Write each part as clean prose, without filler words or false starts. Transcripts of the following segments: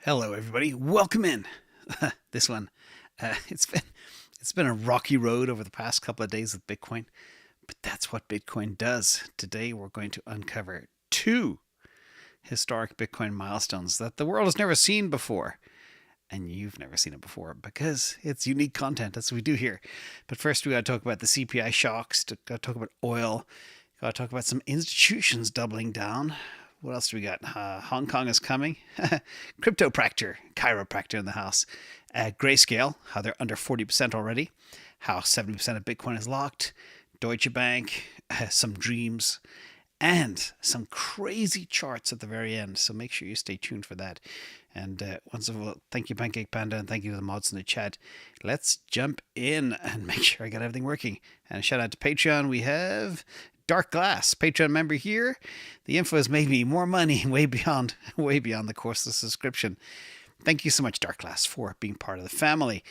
Hello, everybody. Welcome in. This one, it's been a rocky road over the past couple of days with Bitcoin, but that's what Bitcoin does. Today, we're going to uncover two historic Bitcoin milestones that the world has never seen before, and you've never seen it before because it's unique content. That's what we do here. But first, we got to talk about the CPI shocks. Got to talk about oil. Got to talk about some institutions doubling down. What else do we got? Hong Kong is coming. Chiropractor in the house. Grayscale, how they're under 40% already. How 70% of Bitcoin is locked. Deutsche Bank, some dreams, and some crazy charts at the very end. So make sure you stay tuned for that. And once of all, thank you, Pancake Panda, and thank you to the mods in the chat. Let's jump in and make sure I got everything working. And a shout out to Patreon. We have Dark Glass, Patreon member here. The info has made me more money way beyond the courseless subscription. Thank you so much, Dark Glass, for being part of the family.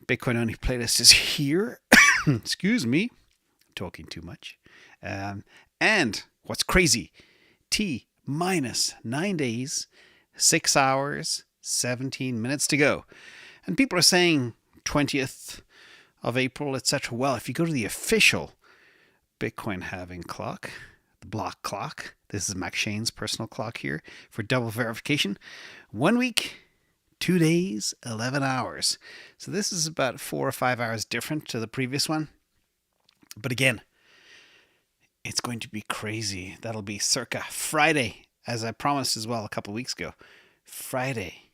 Bitcoin only playlist is here. Excuse me, talking too much. And what's crazy? T minus 9 days, 6 hours, 17 minutes to go. And people are saying 20th of April, etc. Well, if you go to the official Bitcoin halving clock, the block clock. This is McShane's personal clock here for double verification. 1 week, 2 days, 11 hours. So this is about 4 or 5 hours different to the previous one. But again, it's going to be crazy. That'll be circa Friday, as I promised as well a couple of weeks ago. Friday.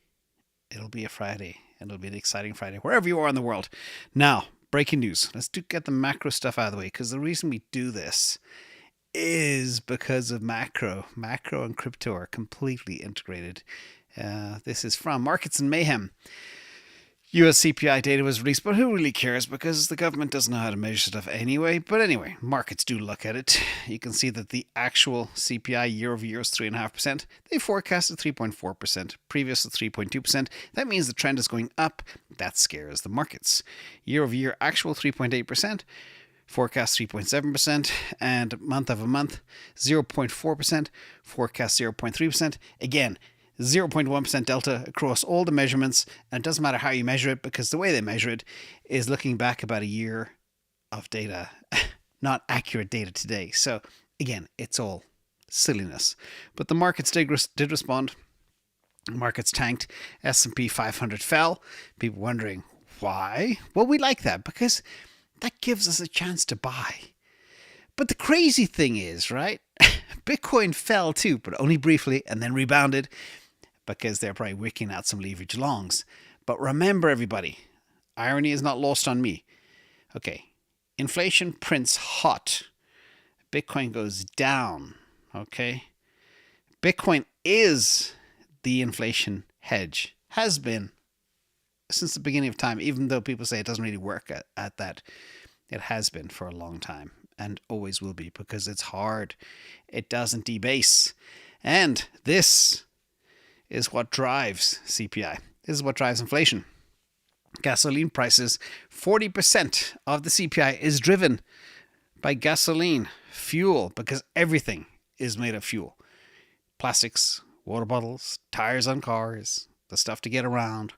It'll be a Friday, and it'll be an exciting Friday, wherever you are in the world. Now, breaking news. Let's get the macro stuff out of the way, because the reason we do this is because of macro. Macro and crypto are completely integrated. This is from Markets and Mayhem. US CPI data was released, but who really cares, because the government doesn't know how to measure stuff anyway. But anyway, markets do look at it. You can see that the actual CPI year over year is 3.5%. They forecasted 3.4%, previous to 3.2%. That means the trend is going up. That scares the markets. Year over year actual 3.8%. Forecast 3.7%, and month over month 0.4%, forecast 0.3%. Again, 0.1% delta across all the measurements, and it doesn't matter how you measure it, because the way they measure it is looking back about a year of data, not accurate data today. So again, it's all silliness. But the markets did respond. Markets tanked. S&P 500 fell. People wondering why? Well, we like that because that gives us a chance to buy. But the crazy thing is, right? Bitcoin fell too, but only briefly, and then rebounded, because they're probably wicking out some leverage longs. But remember, everybody, irony is not lost on me. Okay, inflation prints hot. Bitcoin goes down, okay? Bitcoin is the inflation hedge. Has been since the beginning of time, even though people say it doesn't really work at that. It has been for a long time, and always will be, because it's hard. It doesn't debase. And this is what drives CPI. This is what drives inflation. Gasoline prices, 40% of the CPI is driven by gasoline, fuel, because everything is made of fuel. Plastics, water bottles, tires on cars, the stuff to get around.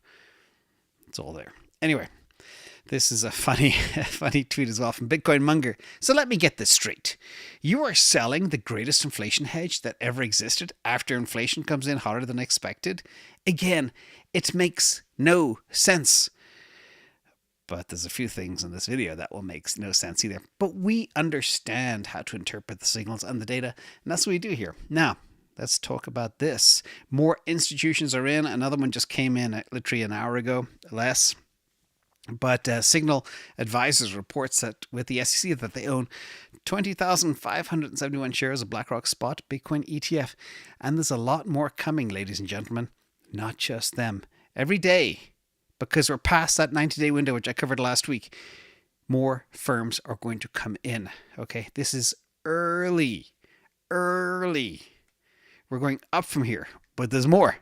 It's all there. Anyway, this is a funny tweet as well from Bitcoin Munger. So let me get this straight. You are selling the greatest inflation hedge that ever existed after inflation comes in hotter than expected? Again, it makes no sense. But there's a few things in this video that will make no sense either. But we understand how to interpret the signals and the data, and that's what we do here. Now, let's talk about this. More institutions are in. Another one just came in literally an hour ago, less. But Signal Advisors reports that with the SEC that they own 20,571 shares of BlackRock Spot Bitcoin ETF. And there's a lot more coming, ladies and gentlemen. Not just them. Every day, because we're past that 90-day window, which I covered last week, more firms are going to come in. Okay, this is early. We're going up from here, but there's more.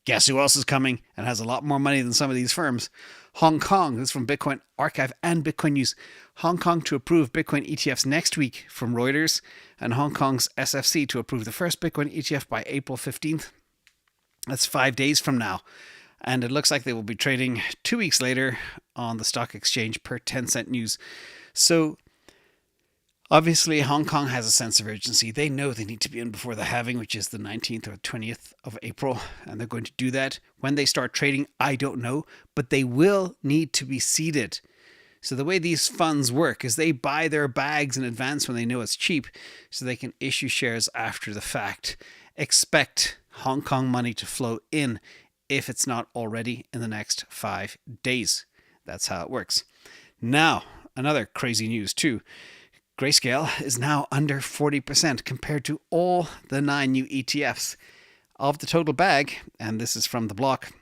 Guess who else is coming and has a lot more money than some of these firms? Hong Kong. This is from Bitcoin Archive and Bitcoin News. Hong Kong to approve Bitcoin ETFs next week from Reuters, and Hong Kong's SFC to approve the first Bitcoin ETF by April 15th. That's 5 days from now. And it looks like they will be trading 2 weeks later on the stock exchange per Tencent News. So obviously, Hong Kong has a sense of urgency. They know they need to be in before the halving, which is the 19th or 20th of April, and they're going to do that. When they start trading, I don't know, but they will need to be seeded. So the way these funds work is they buy their bags in advance when they know it's cheap, so they can issue shares after the fact. Expect Hong Kong money to flow in if it's not already in the next 5 days. That's how it works. Now, another crazy news too. Grayscale is now under 40% compared to all the 9 new ETFs of the total bag. And this is from the block.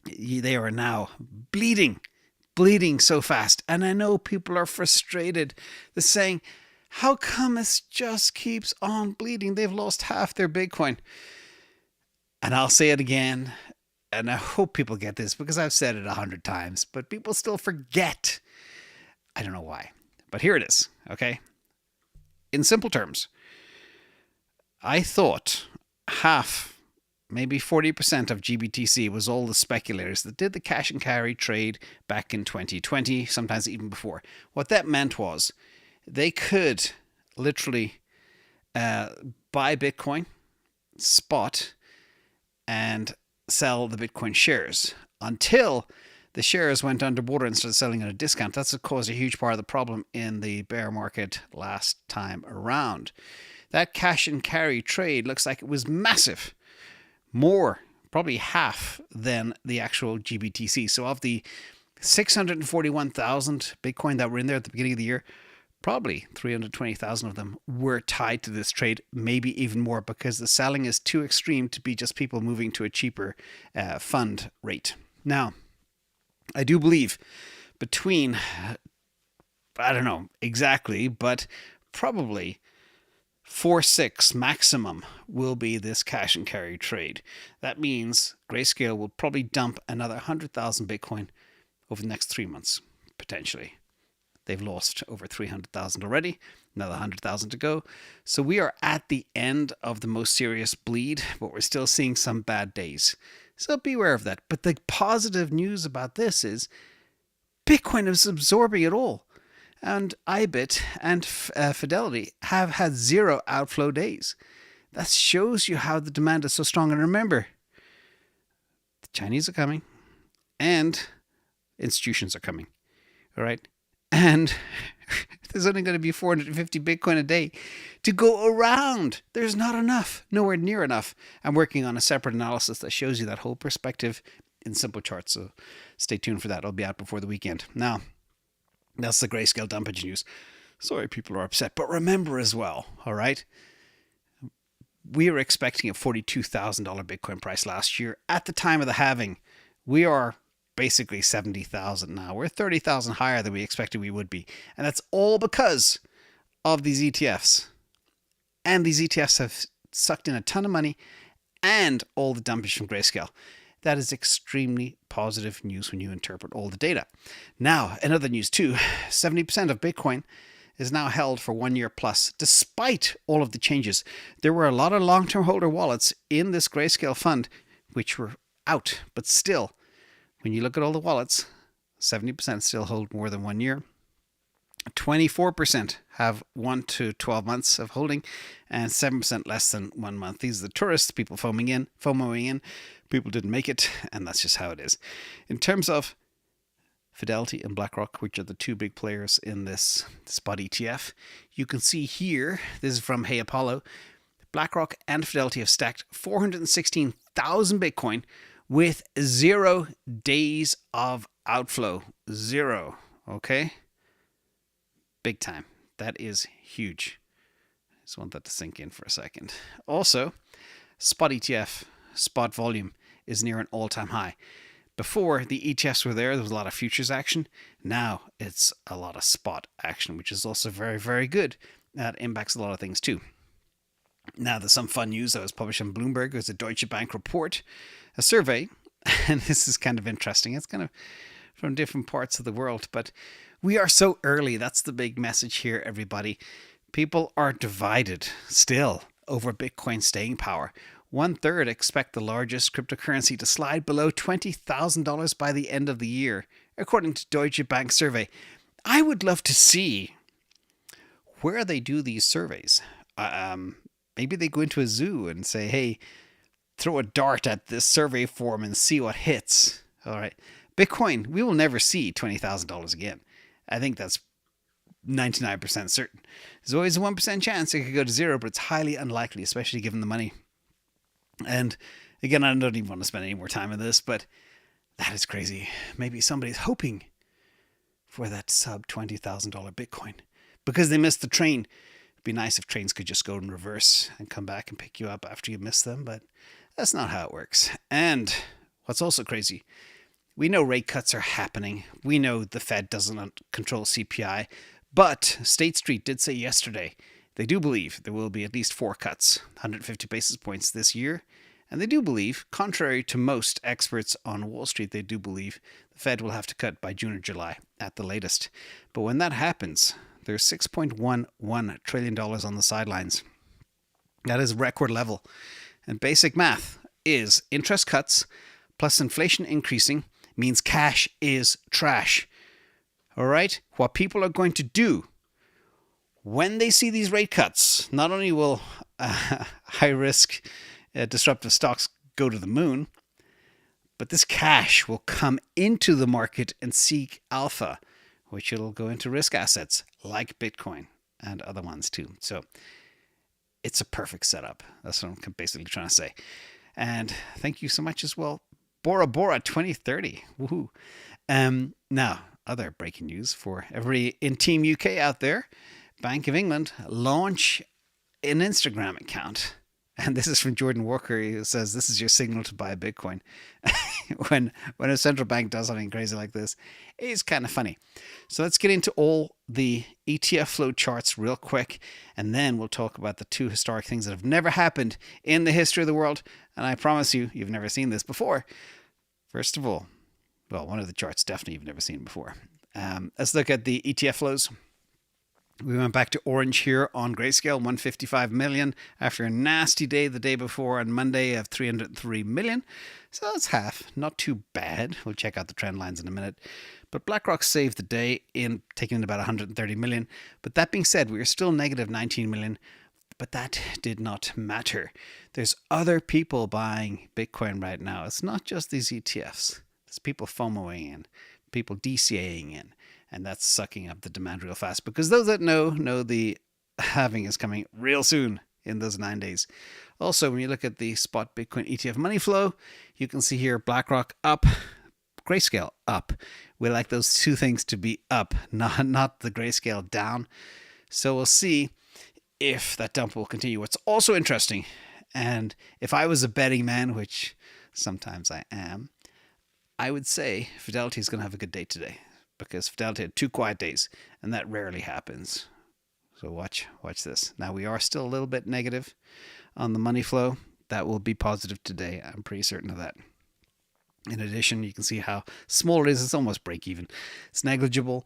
They are now bleeding so fast. And I know people are frustrated. They're saying, how come it just keeps on bleeding? They've lost half their Bitcoin. And I'll say it again. And I hope people get this because I've said it 100 times, but people still forget. I don't know why. But here it is, okay? In simple terms, I thought half, maybe 40% of GBTC was all the speculators that did the cash and carry trade back in 2020, sometimes even before. What that meant was they could literally buy Bitcoin, spot, and sell the Bitcoin shares until the shares went underwater and started selling at a discount. That's caused a huge part of the problem in the bear market last time around. That cash and carry trade looks like it was massive. More, probably half than the actual GBTC. So of the 641,000 Bitcoin that were in there at the beginning of the year, probably 320,000 of them were tied to this trade, maybe even more, because the selling is too extreme to be just people moving to a cheaper fund rate. Now, I do believe between, I don't know exactly, but probably 4-6 maximum will be this cash and carry trade. That means Grayscale will probably dump another 100,000 Bitcoin over the next 3 months, potentially. They've lost over 300,000 already, another 100,000 to go. So we are at the end of the most serious bleed, but we're still seeing some bad days. So beware of that. But the positive news about this is Bitcoin is absorbing it all. And IBIT and Fidelity have had 0 outflow days. That shows you how the demand is so strong. And remember, the Chinese are coming and institutions are coming. All right. And there's only going to be 450 Bitcoin a day to go around. There's not enough, nowhere near enough. I'm working on a separate analysis that shows you that whole perspective in simple charts. So stay tuned for that. It'll be out before the weekend. Now, that's the Grayscale Dumpage news. Sorry, people are upset. But remember as well, all right, we were expecting a $42,000 Bitcoin price last year. At the time of the halving, we are basically 70,000 now. We're 30,000 higher than we expected we would be. And that's all because of these ETFs. And these ETFs have sucked in a ton of money and all the dumpage from Grayscale. That is extremely positive news when you interpret all the data. Now, another news too, 70% of Bitcoin is now held for 1 year plus, despite all of the changes. There were a lot of long-term holder wallets in this Grayscale fund, which were out, but still, when you look at all the wallets, 70% still hold more than 1 year. 24% have 1 to 12 months of holding, and 7% less than 1 month. These are the tourists, people FOMOing in. People didn't make it, and that's just how it is. In terms of Fidelity and BlackRock, which are the two big players in this spot ETF, you can see here, this is from Hey Apollo, BlackRock and Fidelity have stacked 416,000 Bitcoin with 0 days of outflow. 0. Okay? Big time. That is huge. I just want that to sink in for a second. Also, spot ETF, spot volume is near an all-time high. Before the ETFs were there was a lot of futures action. Now it's a lot of spot action, which is also very, very good. That impacts a lot of things too. Now, there's some fun news that was published on Bloomberg. There's a Deutsche Bank report, a survey, and this is kind of interesting. It's kind of from different parts of the world, but we are so early. That's the big message here, everybody. People are divided still over Bitcoin staying power. 1/3 expect the largest cryptocurrency to slide below $20,000 by the end of the year, according to Deutsche Bank survey. I would love to see where they do these surveys. Maybe they go into a zoo and say, hey, throw a dart at this survey form and see what hits. All right. Bitcoin, we will never see $20,000 again. I think that's 99% certain. There's always a 1% chance it could go to zero, but it's highly unlikely, especially given the money. And again, I don't even want to spend any more time on this, but that is crazy. Maybe somebody's hoping for that sub $20,000 Bitcoin because they missed the train. It'd be nice if trains could just go in reverse and come back and pick you up after you miss them, but that's not how it works. And what's also crazy, we know rate cuts are happening. We know the Fed doesn't control CPI, but State Street did say yesterday they do believe there will be at least 4 cuts, 150 basis points this year. And they do believe, contrary to most experts on Wall Street, they do believe the Fed will have to cut by June or July at the latest. But when that happens, there's $6.11 trillion on the sidelines. That is record level. And basic math is interest cuts plus inflation increasing means cash is trash. All right? What people are going to do when they see these rate cuts, not only will high risk disruptive stocks go to the moon, but this cash will come into the market and seek alpha, which it'll go into risk assets like Bitcoin and other ones too. So it's a perfect setup. That's what I'm basically trying to say. And thank you so much as well, Bora Bora 2030. Woohoo. Now, other breaking news for everybody in Team UK out there. Bank of England launch an Instagram account. And this is from Jordan Walker, who says, this is your signal to buy Bitcoin. when a central bank does something crazy like this, it's kind of funny. So let's get into all the ETF flow charts real quick. And then we'll talk about the 2 historic things that have never happened in the history of the world. And I promise you, you've never seen this before. First of all, well, one of the charts definitely you've never seen before. Let's look at the ETF flows. We went back to orange here on Grayscale, 155 million after a nasty day the day before on Monday of 303 million. So that's half. Not too bad. We'll check out the trend lines in a minute. But BlackRock saved the day in taking in about 130 million. But that being said, we are still negative 19 million. But that did not matter. There's other people buying Bitcoin right now. It's not just these ETFs. There's people FOMOing in, people DCAing in. And that's sucking up the demand real fast because those that know the halving is coming real soon in those 9 days. Also, when you look at the spot Bitcoin ETF money flow, you can see here BlackRock up, Grayscale up. We like those 2 things to be up, not the Grayscale down. So we'll see if that dump will continue. What's also interesting, and if I was a betting man, which sometimes I am, I would say Fidelity is going to have a good day today. Because Fidelity had 2 quiet days, and that rarely happens. So watch this. Now we are still a little bit negative on the money flow. That will be positive today. I'm pretty certain of that. In addition, you can see how small it is. It's almost break even. It's negligible.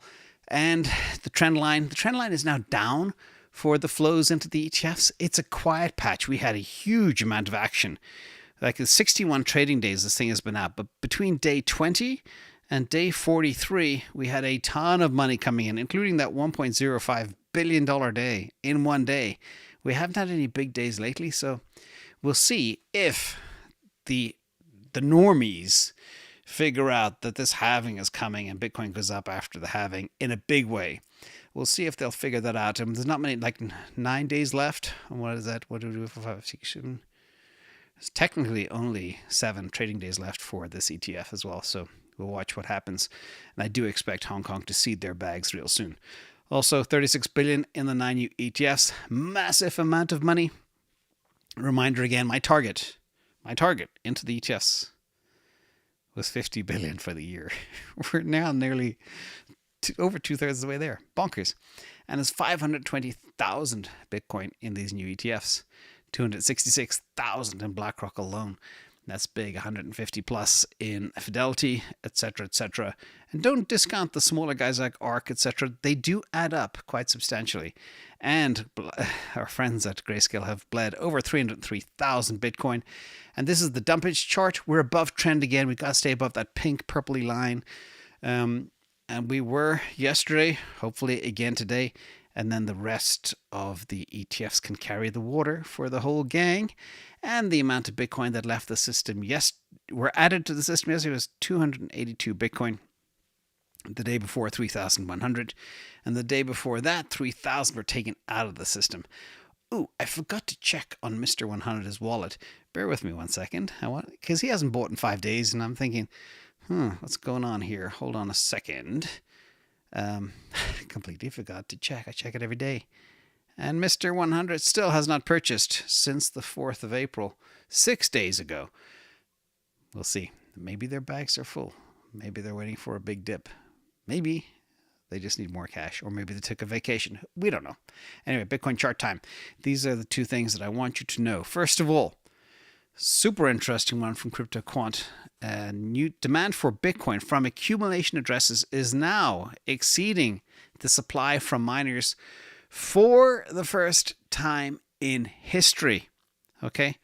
And the trend line is now down for the flows into the ETFs. It's a quiet patch. We had a huge amount of action. Like the 61 trading days this thing has been out. But between day 20 and day 43, we had a ton of money coming in, including that $1.05 billion day in one day. We haven't had any big days lately, so we'll see if the normies figure out that this halving is coming and Bitcoin goes up after the halving in a big way. We'll see if they'll figure that out. And there's not many, like 9 days left. And what is that? What do we do for 5, 6, 7? There's technically only 7 trading days left for this ETF as well, so we'll watch what happens. And I do expect Hong Kong to seed their bags real soon. Also, 36 billion in the 9 new ETFs. Massive amount of money. Reminder again, my target into the ETFs was 50 billion for the year. We're now nearly over 2/3 of the way there. Bonkers. And it's 520,000 Bitcoin in these new ETFs. 266,000 in BlackRock alone. That's big, 150 plus in Fidelity, etc., etc. And don't discount the smaller guys like ARK, etc. They do add up quite substantially. And our friends at Grayscale have bled over 303,000 Bitcoin. And this is the dumpage chart. We're above trend again. We've got to stay above that pink purpley line. And we were yesterday, hopefully again today. And then the rest of the ETFs can carry the water for the whole gang. And the amount of Bitcoin that left the system, were added to the system yesterday was 282 Bitcoin. The day before, 3,100. And the day before that, 3,000 were taken out of the system. Ooh, I forgot to check on Mr. 100's wallet. Bear with me 1 second. Because he hasn't bought in 5 days. And I'm thinking, what's going on here? Hold on a second. Completely forgot to check. I check it every day. And Mr. 100 still has not purchased since the 4th of April, 6 days ago. We'll see. Maybe their bags are full. Maybe they're waiting for a big dip. Maybe they just need more cash, or maybe they took a vacation. We don't know. Anyway, Bitcoin chart time. These are the two things that I want you to know. First of all, super interesting one from Crypto Quant. New demand for Bitcoin from accumulation addresses is now exceeding the supply from miners for the first time in history. Okay?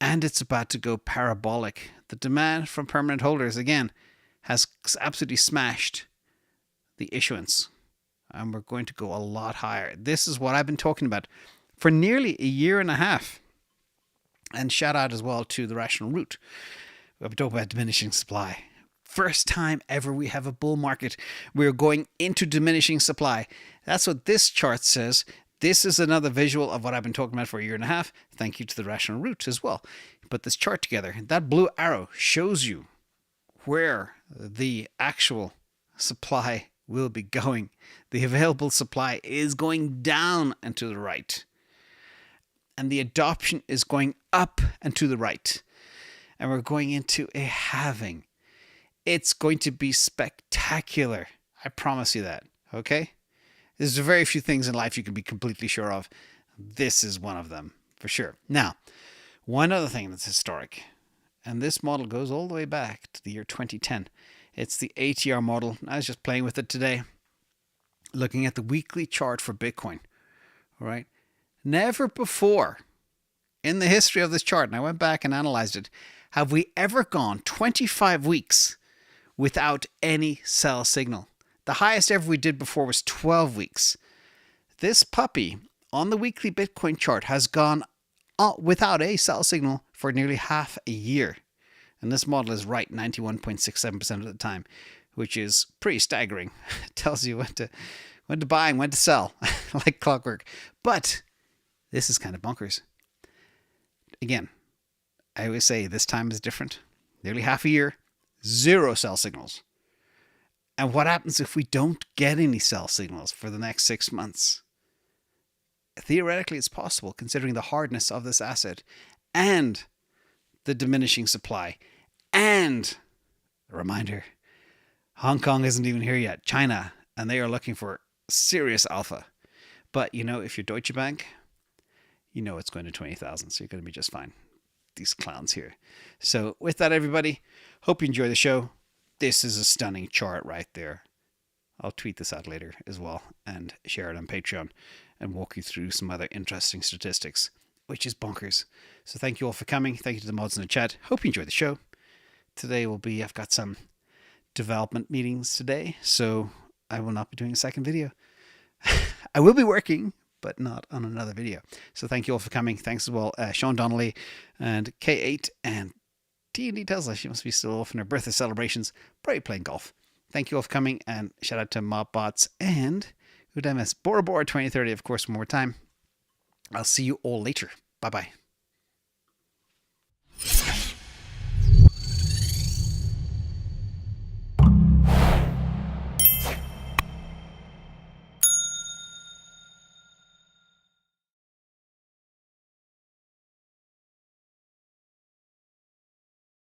And it's about to go parabolic. The demand from permanent holders, again, has absolutely smashed the issuance. And we're going to go a lot higher. This is what I've been talking about for nearly a year and a half. And shout out as well to the Rational Root. We're talking about diminishing supply. First time ever we have a bull market. We're going into diminishing supply. That's what this chart says. This is another visual of what I've been talking about for a year and a half. Thank you to the Rational Root as well. Put this chart together. That blue arrow shows you where the actual supply will be going. The available supply is going down and to the right. And the adoption is going up and to the right. And we're going into a halving. It's going to be spectacular. I promise you that. Okay? There's very few things in life you can be completely sure of. This is one of them, for sure. Now, one other thing that's historic, and this model goes all the way back to the year 2010. It's the ATR model. I was just playing with it today, looking at the weekly chart for Bitcoin. All right? Never before in the history of this chart, and I went back and analyzed it, have we ever gone 25 weeks without any sell signal. The highest ever we did before was 12 weeks. This puppy on the weekly Bitcoin chart has gone without a sell signal for nearly half a year. And this model is right 91.67% of the time, which is pretty staggering. It tells you when to buy and when to sell, like clockwork. But this is kind of bonkers. Again, I always say this time is different. Nearly half a year, zero sell signals. And what happens if we don't get any sell signals for the next 6 months? Theoretically, it's possible, considering the hardness of this asset and the diminishing supply. And a reminder, Hong Kong isn't even here yet. China, and they are looking for serious alpha. But, if you're Deutsche Bank, it's going to 20,000, so you're going to be just fine. These clowns here. So with that, everybody, hope you enjoy the show. This is a stunning chart right there. I'll tweet this out later as well and share it on Patreon and walk you through some other interesting statistics, which is bonkers. So thank you all for coming. Thank you to the mods in the chat. Hope you enjoy the show. Today I've got some development meetings today, so I will not be doing a second video. I will be working, but not on another video. So thank you all for coming. Thanks as well, Sean Donnelly and K8 and T&D Tesla. She must be still off in her birthday celebrations, probably playing golf. Thank you all for coming, and shout out to Mobbots and who did I miss? Bora Bora 2030, of course, one more time. I'll see you all later. Bye-bye.